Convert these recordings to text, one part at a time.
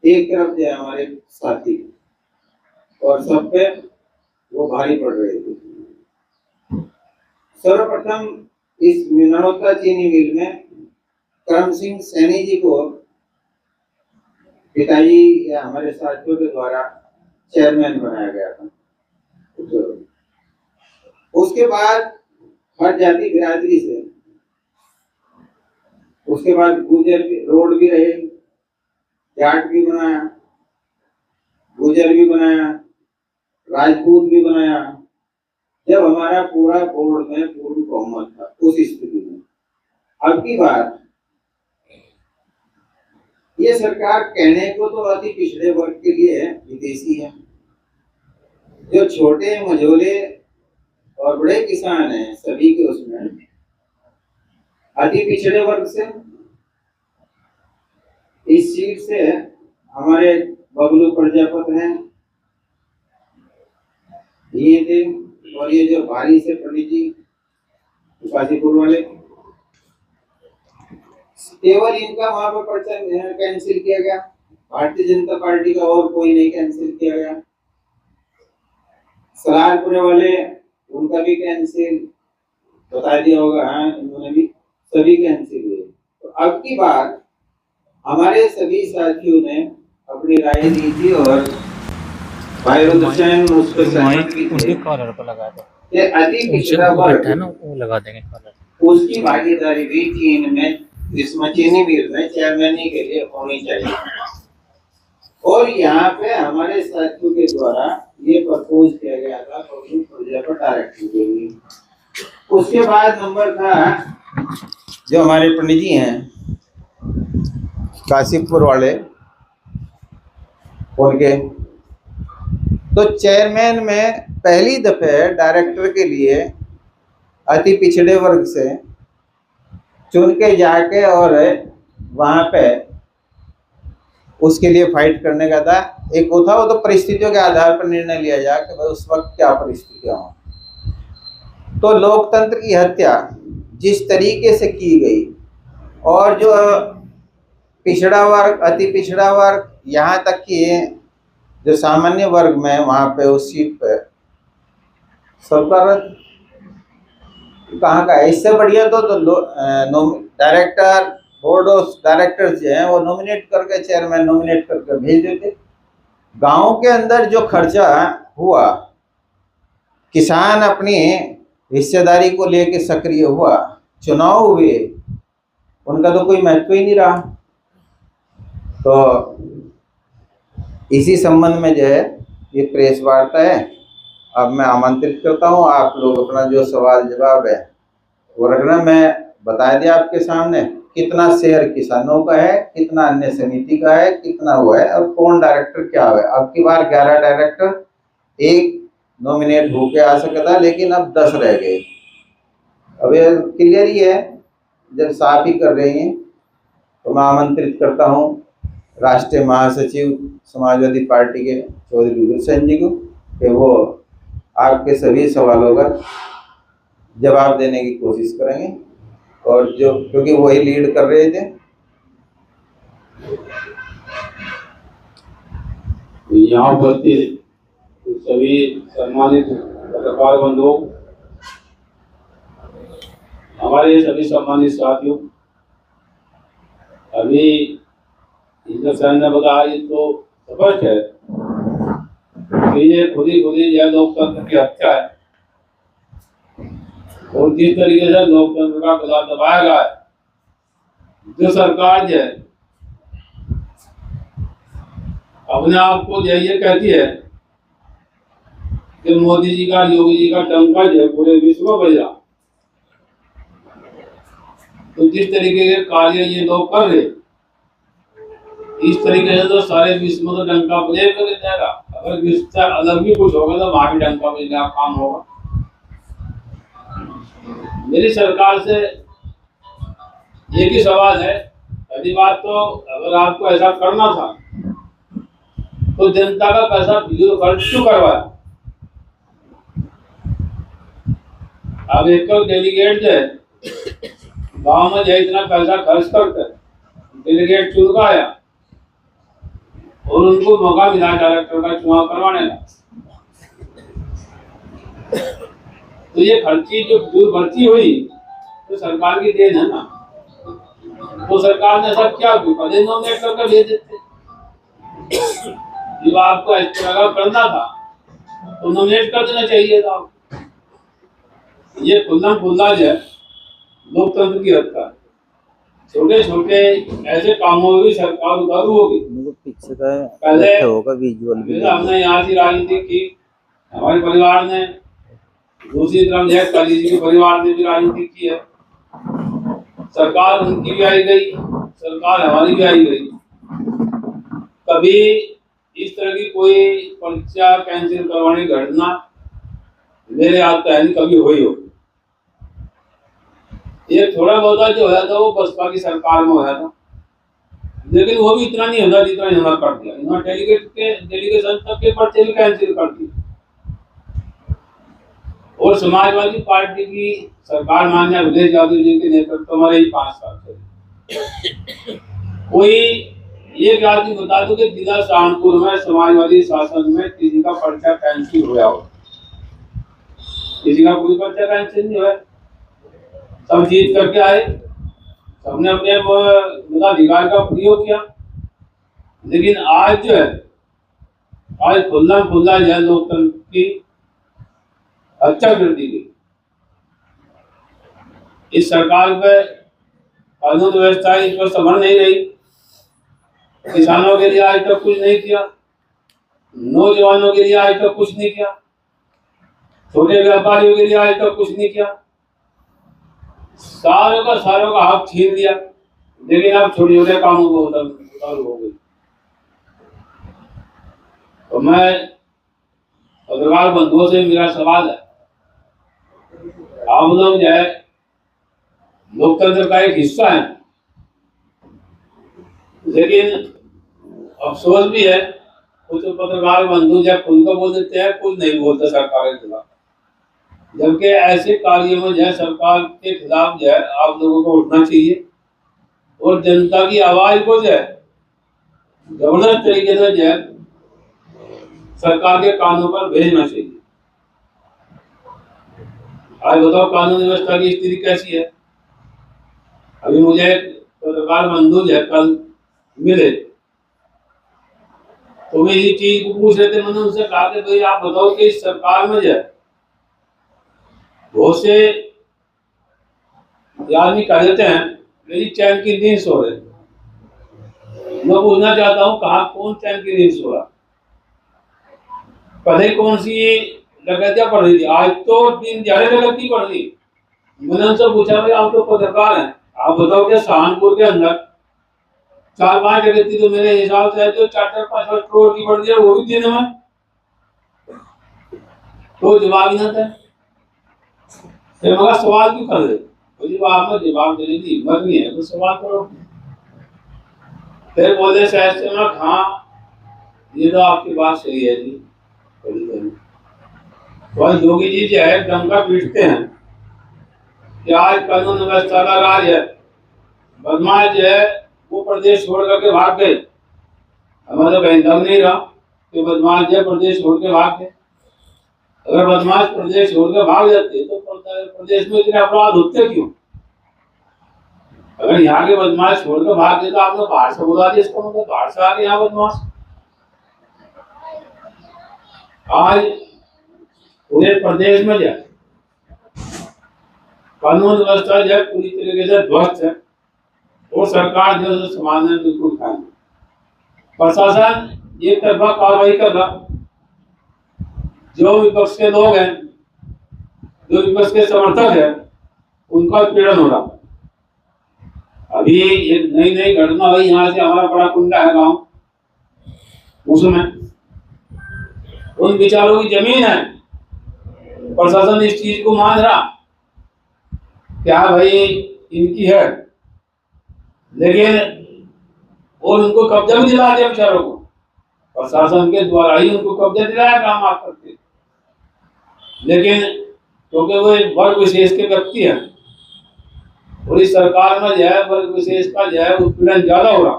एक तरफ जो है हमारे साथी और सब पे वो भारी पड़ रहे थे। सर्वप्रथम इस मिनहोत्रा चीनी मिल में करम सिंह सैनी जी को पिताजी या हमारे साथियों के द्वारा चेयरमैन बनाया गया था। उसके बाद हर जाति बिरादरी से, उसके बाद गुजर रोड भी रहे, जाट भी बनाया, गुजर भी बनाया, राजपूत भी बनाया। जब हमारा पूरा बोर्ड में पूर्ण बहुमत था उस स्थिति में, अब की बार ये सरकार कहने को तो अति पिछड़े वर्ग के लिए विदेशी है, जो छोटे मझोले और बड़े किसान हैं सभी के उसमें अति पिछड़े वर्ग से इस सीट से हमारे बबलू प्रजापत हैं, ये थे, और ये जो भारी से पंडित जी काशीपुर वाले, केवल इनका वहां पर पर्चा कैंसिल किया गया। भारतीय जनता पार्टी का और कोई नहीं कैंसिल किया गया। सलारपुरे वाले उनका भी कैंसिल बता दिया होगा, हाँ इन्होंने भी सभी कैंसिल हुए। तो अब की बार हमारे सभी साथियों ने अपनी राय दी थी और भाई रुद्रसेन उस पर सहमत भी थे। कॉलर पर लगा दो, ये अति पिछड़ा वर्ग है ना, वो लगा देंगे कॉलर। उसकी भागीदारी भी चीन में इसमें चीनी मिल में चेयरमैनी के लिए होनी चाहिए। और यहाँ पे हमारे साथियों के द्वारा ये प्रपोज किया गया था बबलू प्रजापत डायरेक्टर के लिए। उसके बाद नंबर था जो हमारे पंडित जी हैं काशीपुर वाले उनके, तो चेयरमैन में पहली दफे डायरेक्टर के लिए अति पिछड़े वर्ग से चुन के जाके और वहां पे उसके लिए फाइट करने का था। एक वो था, वो तो परिस्थितियों के आधार पर निर्णय लिया जाए कि भाई उस वक्त क्या परिस्थितियां हो। तो लोकतंत्र की हत्या जिस तरीके से की गई और जो पिछड़ा वर्ग, अति पिछड़ा वर्ग, यहाँ तक कि जो सामान्य वर्ग में वहां पे उस सीट पे सबका कहाँ का है। इससे बढ़िया तो डायरेक्टर, बोर्ड ऑफ डायरेक्टर्स जो हैं वो नॉमिनेट करके, चेयरमैन नॉमिनेट करके भेज देते। गांव के अंदर जो खर्चा हुआ, किसान अपनी हिस्सेदारी को लेके सक्रिय हुआ, चुनाव हुए, उनका तो कोई महत्व ही नहीं रहा। तो इसी संबंध में जो है ये प्रेस वार्ता है। अब मैं आमंत्रित करता हूँ आप लोग अपना जो सवाल जवाब है वो रखना। मैं बता दिया आपके सामने कितना शेयर किसानों का है, कितना अन्य समिति का है, कितना हुआ है और कौन डायरेक्टर क्या हुआ है। अब की बार 11 डायरेक्टर, एक नॉमिनेट होके आ सकता था, लेकिन अब 10 रह गए। अब ये क्लियर ही है, जब साफ ही कर रही हैं तो मैं आमंत्रित करता हूँ राष्ट्रीय महासचिव समाजवादी पार्टी के चौधरी रुद्रसेन जी को कि वो आपके सभी सवालों का जवाब देने की कोशिश करेंगे। और जो, क्योंकि वही लीड कर रहे थे, यहाँ उपस्थित सभी सम्मानित पत्रकार बंधुओं, हमारे सभी सम्मानित साथियों, अभी इंद्रसेन ने बताया तो स्पष्ट है कि ये खुद ही यह लोकतंत्र की हत्या है। और जिस तरीके से लोकतंत्र का गला दबाया गया है, जो सरकार जो है अपने आप को ये कहती है कि मोदी जी का, योगी जी का डंका जो है पूरे विश्व में बजा। तो जिस तरीके के कार्य ये लोग कर रहे, इस तरीके से तो सारे विश्व में तो डंका बजेगा जाएगा। अगर विश्व से अलग भी कुछ होगा तो वहां भी डंका बजने का काम होगा। मेरी सरकार से एक ही सवाल है, पहली बात तो अगर आपको ऐसा करना था तो जनता का पैसा फिजूल खर्च क्यों करवाया। अब एक डेलीगेट जो है गाँव में जो इतना पैसा खर्च करते, डेलीगेट चुन का आया, और उनको मौका मिला डायरेक्टर का चुनाव करवाने का। तो ये खर्ची जो भर्ती हुई तो सरकार की देन है ना। तो सरकार ने ऐसा क्या पदे नॉमिनेट करके भेज देते। जब आपको इस तरह का करना था तो नॉमिनेट कर देना चाहिए था। ये खुल्ला जो है लोकतंत्र की हत्या। छोटे छोटे ऐसे कामों में भी सरकार उतारू होगी। पीछे का पहले होगा विजुअल भी। हमने यहाँ से राजनीति की, हमारे परिवार ने, दूसरी तरफ जय काली जी के परिवार ने भी राजनीति की है। सरकार उनकी भी आई गई, सरकार हमारी भी आई गई। कभी इस तरह की कोई परीक्षा कैंसिल करवाने की घटना मेरे याद तो है नहीं कभी हुई हो। ये थोड़ा बहुत जो है था वो बसपा की सरकार में होया था, लेकिन वो भी इतना नहीं होता जितना इन्होंने कर दिया। इन्होंने डेलीगेशन तक के पर्चे भी कैंसिल कर दिए। और समाजवादी पार्टी की सरकार मान्य अखिलेश यादव जी के नेतृत्व में रही 5 साल से। कोई एक आदमी बता दो कि जिला सहारनपुर में समाजवादी शासन में किसी का पर्चा कैंसिल हुआ हो? किसी का कोई पर्चा कैंसिल नहीं हुआ। सब जीत करके आए, सबने अपने मताधिकार का प्रयोग किया। लेकिन आज जो है, आज खुल्ला जो है लोकतंत्र की हत्या कर दी गई। इस सरकार पे कानून व्यवस्था इस पर संभल नहीं रही। किसानों के लिए आज तक कुछ नहीं किया, नौजवानों के लिए आज तक कुछ नहीं किया, छोटे व्यापारियों के लिए आज तक कुछ नहीं किया। सारों का हक छीन लिया। लेकिन अब छोटे छोटे कामों को उतारू हो गई। तो मैं पत्रकार बंधुओं से मेरा सवाल है, आप लोग जो है लोकतंत्र का एक हिस्सा है, लेकिन अफसोस भी है कुछ पत्रकार बंधु जब खुद को बोल देते हैं, कुछ नहीं बोलते सरकार के खिलाफ। जबकि ऐसे कार्यों में जो है सरकार के खिलाफ जो है आप लोगों को उठना चाहिए और जनता की आवाज को जो है जबरदस्त तरीके से जो है सरकार के कानों पर भेजना चाहिए। आज बताओ कानून व्यवस्था की स्थिति कैसी है। अभी मुझे पत्रकार बंधु जो है कल मिले तो मैं ये चीज को पूछ रहे थे। मैंने उनसे कहा कि भाई आप बताओ कि इस सरकार में जो है बहुत से आदमी कह देते हैं मेरी चैन की नींद सो रहे। मैं पूछना चाहता हूँ कहाँ कौन चैन की नींद सो रहा? पहले कौन सी डकैतियां पड़ रही थी, आज तो दिन दिहाड़े डकैती पड़ रही। मैंने उनसे पूछा भाई आप तो पत्रकार हैं, आप बताओ कि सहारनपुर के अंदर 4-5 डकैती तो मेरे हिसाब से जो 4-5 करोड़ की पड़ रही है वो भी दिन में तो जवाब ही ना था। फिर मगर सवाल क्यों कर रहे? तो आपने जवाब देने की हिम्मत नहीं है तो सवाल करो। फिर बोले शायद से मैं हाँ ये तो आपकी बात सही है जी। तो योगी जी जो है डंका पीटते हैं कि आज कानून व्यवस्था का राज है, बदमाश जो है वो प्रदेश छोड़ करके भाग गए। हमारा कहीं दम नहीं रहा कि बदमाश जो है प्रदेश छोड़ के भाग गए। अगर बदमाश प्रदेश छोड़ के भाग जाते तो प्रदेश में इतने अपराध होते क्यों? अगर यहाँ के बदमाश छोड़ के भाग गए तो आपने बाहर से बुला दिया, इसका मतलब बाहर से आ गए यहाँ बदमाश। आज पूरे प्रदेश में जो कानून व्यवस्था जो है पूरी तरीके से ध्वस्त है और सरकार जो है संभालने बिल्कुल खाए। प्रशासन एक तरफा कार्रवाई कर रहा, जो विपक्ष के लोग हैं, जो विपक्ष के समर्थक हैं, उनका पीड़न हो रहा। अभी एक नई घटना हुई, यहाँ से हमारा बड़ा कुंडा है गांव, उसमें उन बेचारों की जमीन है। प्रशासन इस चीज को मान रहा क्या भाई इनकी है, लेकिन और उनको कब्जा भी दिला दिया बेचारों को। प्रशासन के द्वारा ही उनको कब्जा दिलाया काम आप करते। लेकिन क्योंकि वो एक वर्ग विशेष के व्यक्ति है और इस सरकार में जो है वर्ग विशेष का जो है उत्पीड़न ज्यादा हो रहा,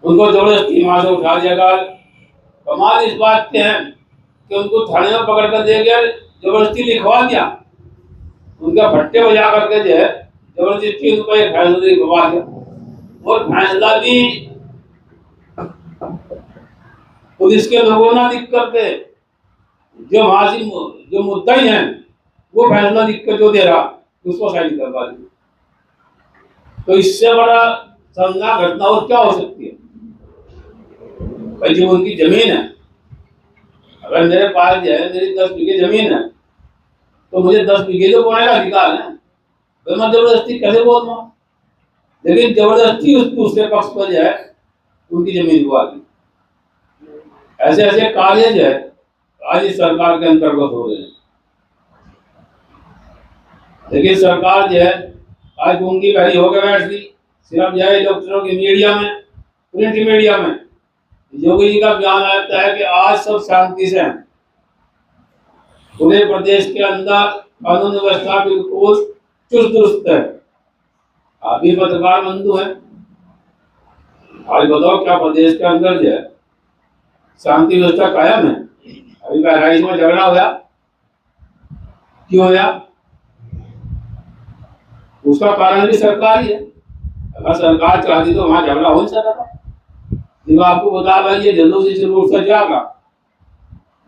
उनको जबरदस्ती वहां से उठा दिया गया। कमाल इस बात के हैं कि उनको थाने में पकड़ कर दिया गया, जबरदस्ती लिखवा दिया, उनका भट्टे बजा करके जो है जबरदस्ती उनको एक फैसला लिखवा दिया। और फैसला भी पुलिस के लोगों ने लिख करके, जो वहां से जो मुद्दाई है वो फैसला लिख कर जो दे रहा उसको साइन करवा दी। तो इससे बड़ा शर्मनाक घटना और क्या हो सकती है भाई। जो उनकी जमीन है, अगर मेरे पास जो है मेरी 10 बीघे जमीन है तो मुझे 10 बीघे तो बोने का अधिकार है, तो मैं जबरदस्ती कैसे बोल रहा हूँ। लेकिन जबरदस्ती उस दूसरे पक्ष पर जो है उनकी जमीन को आ गई। ऐसे ऐसे कार्य जो है आज इस सरकार के अंतर्गत हो रहे हैं। लेकिन सरकार जो है आज गूंगी बहरी होकर बैठ गई। सिर्फ जो है इलेक्ट्रॉनिक की मीडिया में, प्रिंट मीडिया में योगी जी का बयान आता है कि आज सब शांति से हैं, पूरे प्रदेश के अंदर कानून व्यवस्था बिल्कुल चुस्त दुरुस्त है। आप भी पत्रकार बंधु हैं, आज बताओ क्या प्रदेश के अंदर जो है शांति व्यवस्था कायम है? अभी बहराइच में झगड़ा होया, क्यों होया? उसका कारण भी सरकार ही है। अगर सरकार चाहती तो वहां झगड़ा हो नहीं सकता था। जब आपको बता भाई ये जल्दी से शुरू से जाएगा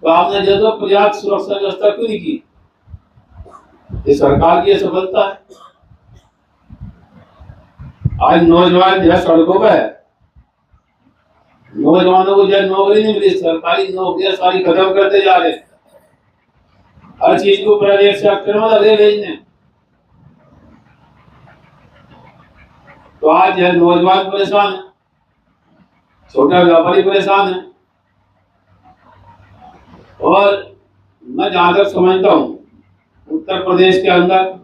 तो आपने जल्द पर्याप्त सुरक्षा व्यवस्था क्यों नहीं की? ये सरकार की सफलता है। आज नौजवान जो है सड़कों पर है, नौजवानों को जो है नौकरी नहीं मिली, सरकारी नौकरियां सारी खत्म करते जा रहे हैं। हर चीज को प्राइवेट सेक्टर में लगे भेजने। तो आज जो है नौजवान परेशान है, छोटा व्यापारी परेशान है। और मैं जहां तक समझता हूँ उत्तर प्रदेश के अंदर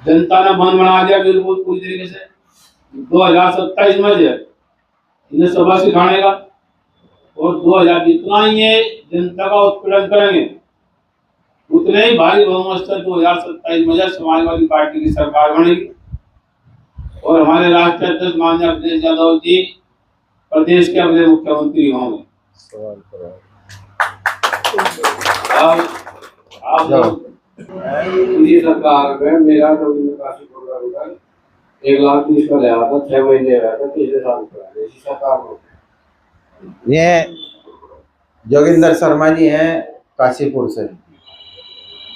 जनता ने मन बना दिया बिल्कुल पूरी तरीके से। 2027 में जो है इन्हें सबक सिखाने का, और 2000 जितना ही ये जनता का उत्पीड़न करेंगे उतने ही भारी बहुमत से 2027 में समाजवादी पार्टी की सरकार बनेगी और हमारे राष्ट्रीय अध्यक्ष माननीय अखिलेश यादव जी प्रदेश के अगले मुख्यमंत्री होंगे। आप मेरी सरकार में मेरा तो निकासी प्रोग्राम 1,30,000 का रहा था, 6 महीने रहा था, तीसरे साल का इसी सरकार को। ये जोगिंदर शर्मा जी हैं काशीपुर से,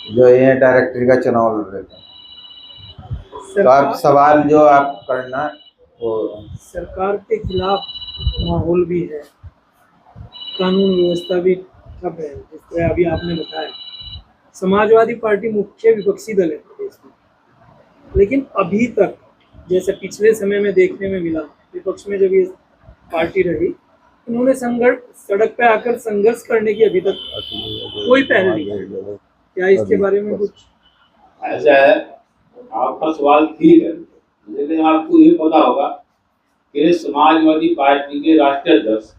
जो ये डायरेक्टर का चुनाव लड़ रहे थे। तो आप सवाल जो आप करना वो सरकार के खिलाफ माहौल भी है, कानून व्यवस्था भी ठप है। जिस तरह अभी आपने बताया, समाजवादी पार्टी मुख्य विपक्षी दल है प्रदेश में, लेकिन अभी तक जैसे पिछले समय में देखने में मिला, विपक्ष में जब ये पार्टी रही, उन्होंने सड़क पे आकर संघर्ष करने की अभी तक कोई पहल नहीं की। क्या इसके बारे में कुछ? ऐसा है, आपका सवाल ठीक है, लेकिन आपको ये पता होगा कि समाजवादी पार्टी के राष्ट्रीय अध्यक्ष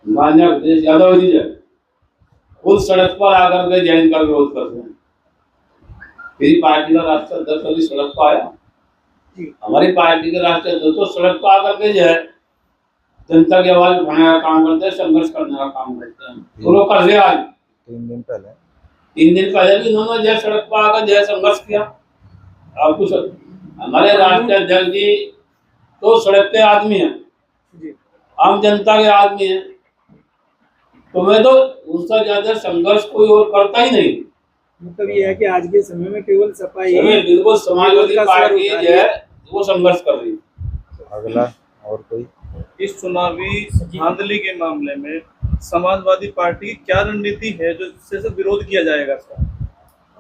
माननीय अखिलेश यादव जी खुद सड़क पर आकर के जैन का विरोध करते हैं। मेरी पार्टी का राष्ट्रीय अध्यक्ष अभी सड़क पर आया, हमारी पार्टी के राष्ट्रीय अध्यक्ष तो सड़क पर आकर के जो है जनता की आवाज उठाने का काम करते हैं, संघर्ष करने का काम करते हैं। तो लोग कर रहे आज 3 दिन पहले भी उन्होंने जो सड़क पर आकर जो संघर्ष किया। आपको हमारे राष्ट्रीय अध्यक्ष जी तो सड़क के आदमी है, आम जनता के आदमी है, तो मैं तो उनसे ज्यादा संघर्ष कोई और करता ही नहीं। मतलब ये है कि आज के समय में केवल सपा ही बिल्कुल समाजवादी पार्टी जो है वो संघर्ष कर रही है। अगला और कोई? इस चुनावी धांधली के मामले में समाजवादी पार्टी की क्या रणनीति है जो इससे विरोध किया जाएगा इसका?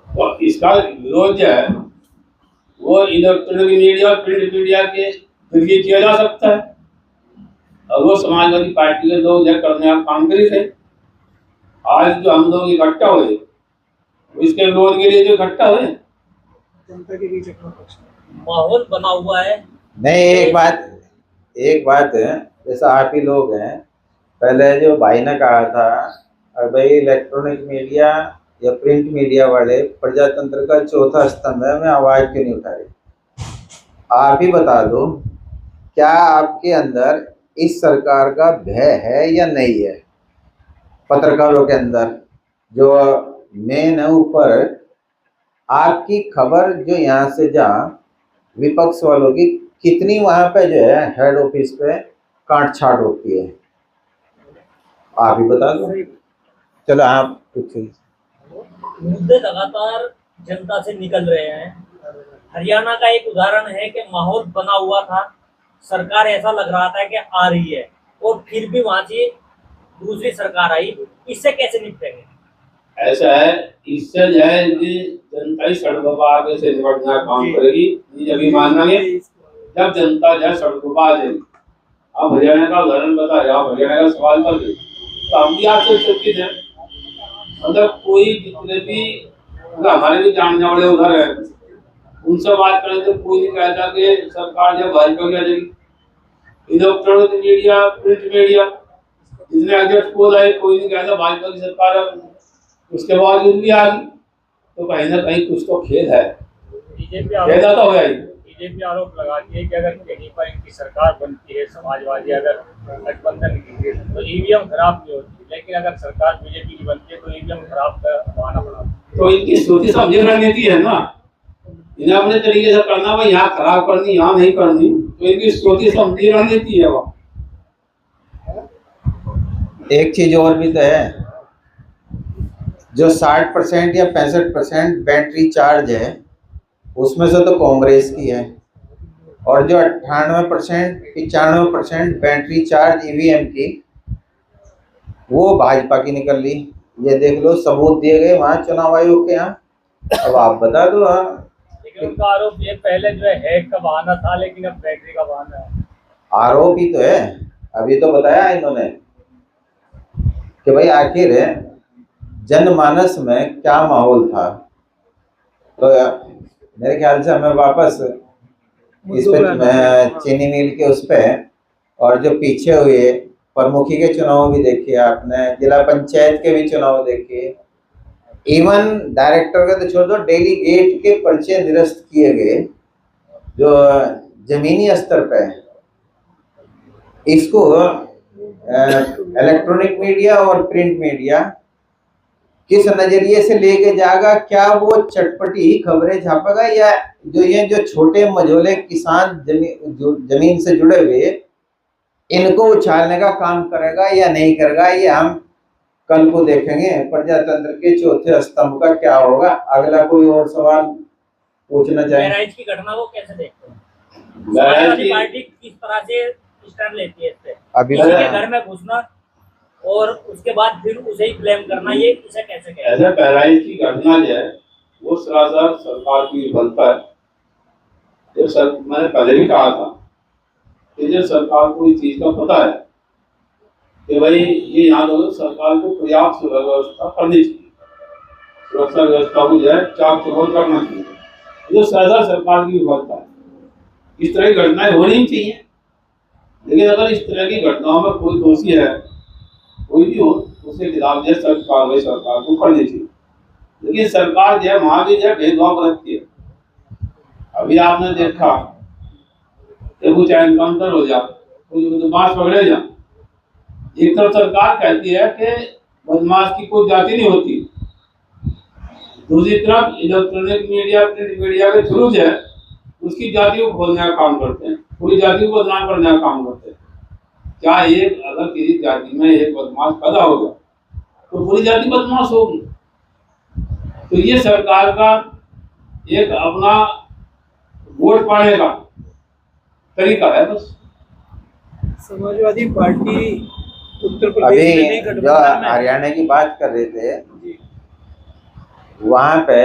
और इसका विरोध जो है वो इलेक्ट्रॉनिक मीडिया और प्रिंट मीडिया के जरिए किया जा सकता है, और वो समाजवादी पार्टी के लोग जो करने का काम कर थे। आज जो हम लोग इकट्ठा हुए इसके विरोध के लिए जो इकट्ठा हुए, जनता के बीच माहौल बना हुआ है। नहीं, एक बात है, जैसा आप ही लोग हैं, पहले जो भाई ने कहा था और भाई इलेक्ट्रॉनिक मीडिया या प्रिंट मीडिया वाले प्रजातंत्र का चौथा स्तंभ है, मैं आवाज क्यों नहीं उठा रही? आप ही बता दो क्या आपके अंदर इस सरकार का भय है या नहीं है? पत्रकारों के अंदर जो मेन है ऊपर, आपकी खबर जो यहाँ से जहाँ विपक्ष वालों की कितनी वहाँ पे जो है हेड ऑफिस पे काट छाट होती है, आप ही बता दो। चलो आप कुछ मुद्दे लगातार जनता से निकल रहे हैं। हरियाणा का एक उदाहरण है कि माहौल बना हुआ था, सरकार ऐसा लग रहा था कि आ रही है, और फिर भी वहां से दूसरी सरकार आई। इससे कैसे निपटेंगे? ऐसा है, इससे जो है कि जनता ही सड़कों पर आगे से निपटना काम करेगी। ये अभी मानेंगे जब जनता जो है सड़कों पर आ जाएगी। आप हरियाणा का उदाहरण बताया, आप हरियाणा का सवाल कर रहे, तो हम भी आपसे चिंतित हैं। मतलब कोई जितने भी हमारे भी जानने वाले उधर है, उनसे बात करें तो कोई नहीं कहता कि सरकार जब भाजपा की आ जाएगी। इलेक्ट्रॉनिक मीडिया, प्रिंट मीडिया, जितने एग्जैक्ट पोल आए, कोई नहीं कहता भाजपा की सरकार है। उसके बावजूद भी आ गई, तो कहीं ना कहीं कुछ तो खेद है। खेदा तो होगा ही। बीजेपी आरोप लगाती है कि अगर कहीं पर इनकी सरकार बनती है, समाजवादी अगर गठबंधन की, तो ईवीएम खराब नहीं होती, लेकिन अगर सरकार बीजेपी की बनती है तो ईवीएम खराब करवाना पड़ा। तो इनकी सोची समझी रणनीति है ना, इन्हें अपने तरीके से करना, भाई यहाँ खराब करनी, यहाँ नहीं करनी, तो इनकी सोची समझी रणनीति है। वो एक चीज और भी तो है, जो 60% या 65% बैटरी चार्ज है उसमें से तो कांग्रेस की है, और जो 98% 95% बैटरी चार्ज ईवीएम की वो भाजपा की निकल ली। ये देख लो, सबूत दिए गए वहाँ चुनाव आयोग के यहाँ। अब आप बता दो। हाँ, लेकिन उनका आरोप ये पहले जो है हैक का बहाना था, लेकिन अब बैटरी का बहाना है। आरोप ही तो है। अभी तो बताया इन्होंने कि भाई आखिर जनमानस में क्या माहौल था। तो मेरे ख्याल से हमें वापस इस पे चीनी मिल के उस पे, और जो पीछे हुए प्रमुखी के चुनाव भी देखिए आपने, जिला पंचायत के भी चुनाव देखिए, इवन डायरेक्टर का तो छोड़ दो, डेलीगेट के पर्चे निरस्त किए गए जो जमीनी स्तर पे है। इसको इलेक्ट्रॉनिक मीडिया और प्रिंट मीडिया किस नजरिए से लेके जाएगा? क्या वो चटपटी खबरें छापेगा, या जो छोटे मझोले किसान जमीन से जुड़े हुए इनको उछालने का काम करेगा या नहीं करेगा? ये हम कल को देखेंगे। प्रजातंत्र के चौथे स्तंभ का क्या होगा? अगला कोई और सवाल पूछना चाहे? बहराइच की घटना को कैसे देखते हैं? समाजवादी पार्टी किस तरह से स्टैंड लेती है इस पे? अभी किसी के घर में घुसना और उसके बाद फिर उसे ही ब्लेम करना, ये इसे कैसे कहते हैं? ऐसा बहराइच की घटना जो है वो सरासर सरकार की विफलता है। मैंने पहले भी कहा था कि जब सरकार को इस चीज का पता है कि भाई ये यहाँ तो सरकार को पर्याप्त सुरक्षा व्यवस्था करनी चाहिए, सुरक्षा व्यवस्था को जो है चाक चौबंद करना चाहिए, जो सरासर सरकार की विफलता है। इस तरह की घटनाएं होनी ही चाहिए, लेकिन अगर इस तरह की घटनाओं में कोई दोषी है, कोई भी हो, उसके खिलाफ जो सरकार को करनी चाहिए। लेकिन सरकार जो है वहां भी जो है भेदभाव बरतती है। अभी आपने देखा कि कुछ एनकाउंटर हो जा, कुछ बदमाश पकड़े जा, एक तरफ सरकार कहती है कि बदमाश की कोई जाति नहीं होती, दूसरी तरफ इलेक्ट्रॉनिक मीडिया, प्रिंट मीडिया के थ्रू जो है उसकी जाति को खोलने का काम करते हैं, पूरी जाति को बदनाम करने का काम करते हैं। क्या अगर किसी जाति में एक बदमाश पैदा होगा तो पूरी जाति बदमाश होगी? तो ये सरकार का एक अपना वोट पाने का तरीका है बस। समाजवादी पार्टी उत्तर प्रदेश अभी में भी जो गठबंधन में हरियाणा की बात कर रहे थे, जी। वहाँ पे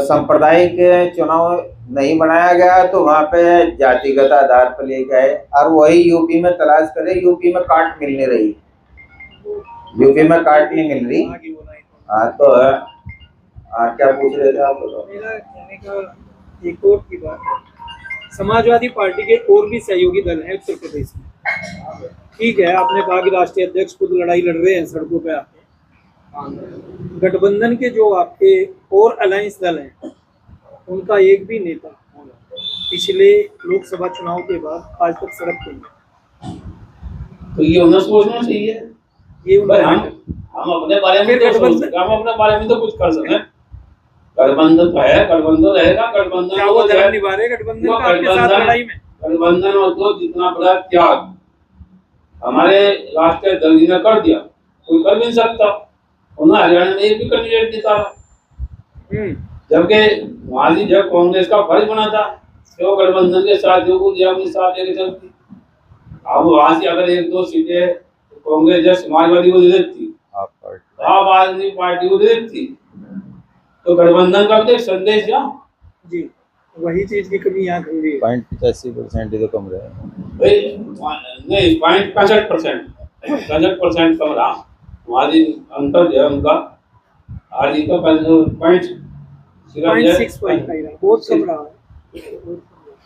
सांप्रदायिक चुनाव नहीं बनाया गया, तो वहाँ पे जातिगत आधार पर ले गए, और वही यूपी में तलाश करे। यूपी में काट मिल नहीं रही, यूपी में काट नहीं मिल रही। हाँ, तो क्या पूछ रहे थे आप? मेरा कहने का एक और की बात है, समाजवादी पार्टी के और भी सहयोगी दल हैं उत्तर प्रदेश में। ठीक है, आपने कहा कि राष्ट्रीय अध्यक्ष खुद लड़ाई लड़ रहे हैं सड़कों पे आके। गठबंधन के जो आपके और अलायंस दल हैं, उनका एक भी नेता पिछले लोकसभा चुनाव के बाद आज तक सड़क नहीं है। तो ये उन्हें सोचना चाहिए। ये भाई उन्होंने हम अपने बारे में फिर तो सोच गठबंधन- सकते हैं, हम अपने बारे में तो कुछ कर सकते हैं। गठबंधन तो है, गठबंधन रहेगा, गठबंधन क्या तो वो है। धर्म निभा रहे गठबंधन वो का आपके साथ गठबंधन- लड़ाई में? गठबंधन और तो जितना बड़ा त्याग हमारे राष्ट्रीय दल ने कर दिया, कोई कर भी नहीं सकता। उन्होंने हरियाणा में एक भी कैंडिडेट निकाला, जबकि वहां से जब कांग्रेस का फर्ज बना था कि वो गठबंधन के साथियों को या अपने साथ लेके चलती। अब वहां से अगर एक दो सीटें कांग्रेस या समाजवादी को दे देती, आप पार्टी आम आदमी पार्टी को दे देती, तो गठबंधन का तो एक संदेश था। जी, वही चीज की कमी यहाँ खड़ी है। 85% ही तो कम रहे। भाई नहीं 65% कम रहा। वहाँ जी अंतर जो है उनका आज ही तो पॉइंट सिर्फ 0.6 बहुत कम रहा है।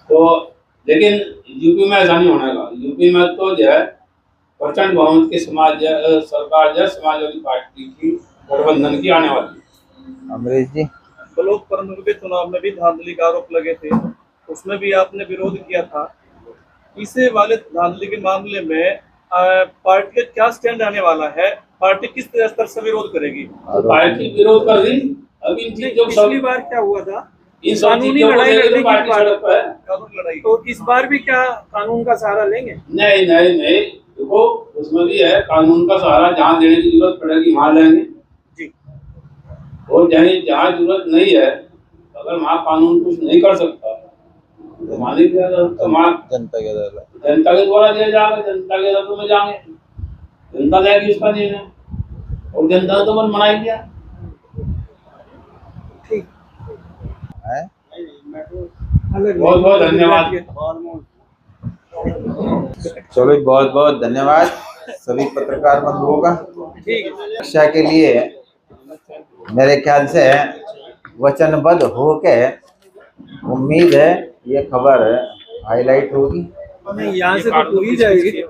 तो लेकिन यूपी में ऐसा नहीं होने का। यूपी में तो जो है प्रचंड बहुमत की सरकार जो है समाजवादी पार्टी की गठबंधन की आने वाली है। अमरीश जी, ब्लॉक प्रमुख के चुनाव में भी धांधली का आरोप लगे थे, उसमें भी आपने विरोध किया था। इसे वाले धांधली के मामले में पार्टी का क्या स्टैंड आने वाला है? पार्टी किस स्तर से विरोध करेगी? तो पार्टी विरोध कर रही। अभी इन चीजों पिछली बार क्या हुआ था? इन सब कानूनी चीजों को लड़ाई लेकर लड़ने तो की पार्टी बात- सड़क पर है। कानूनी लड़ाई तो इस बार भी क्या कानून का सहारा लेंगे? नहीं नहीं नहीं, देखो उसमें भी है कानून का सहारा। जहाँ देने की जरूरत पड़ेगी वहां लेंगे जी। और जहाँ जरूरत नहीं है, अगर वहाँ कानून कुछ नहीं कर सकता तो वहाँ नहीं दिया जाता, तो वहाँ जनता के दल है। जनता के द्वारा दिया जाएगा। जनता के दल में जाएंगे, जनता देगी उसका निर्णय, और जनता ने तो मन मना ही दिया। ठीक हैं? अलग बहुत बहुत धन्यवाद। चलो बहुत बहुत धन्यवाद सभी पत्रकार बंधुओं का। ठीक है। शिक्षा के लिए मेरे ख्याल से वचनबद्ध होके उम्मीद है ये खबर हाईलाइट होगी। नहीं, यहाँ से तो पूरी जाएगी।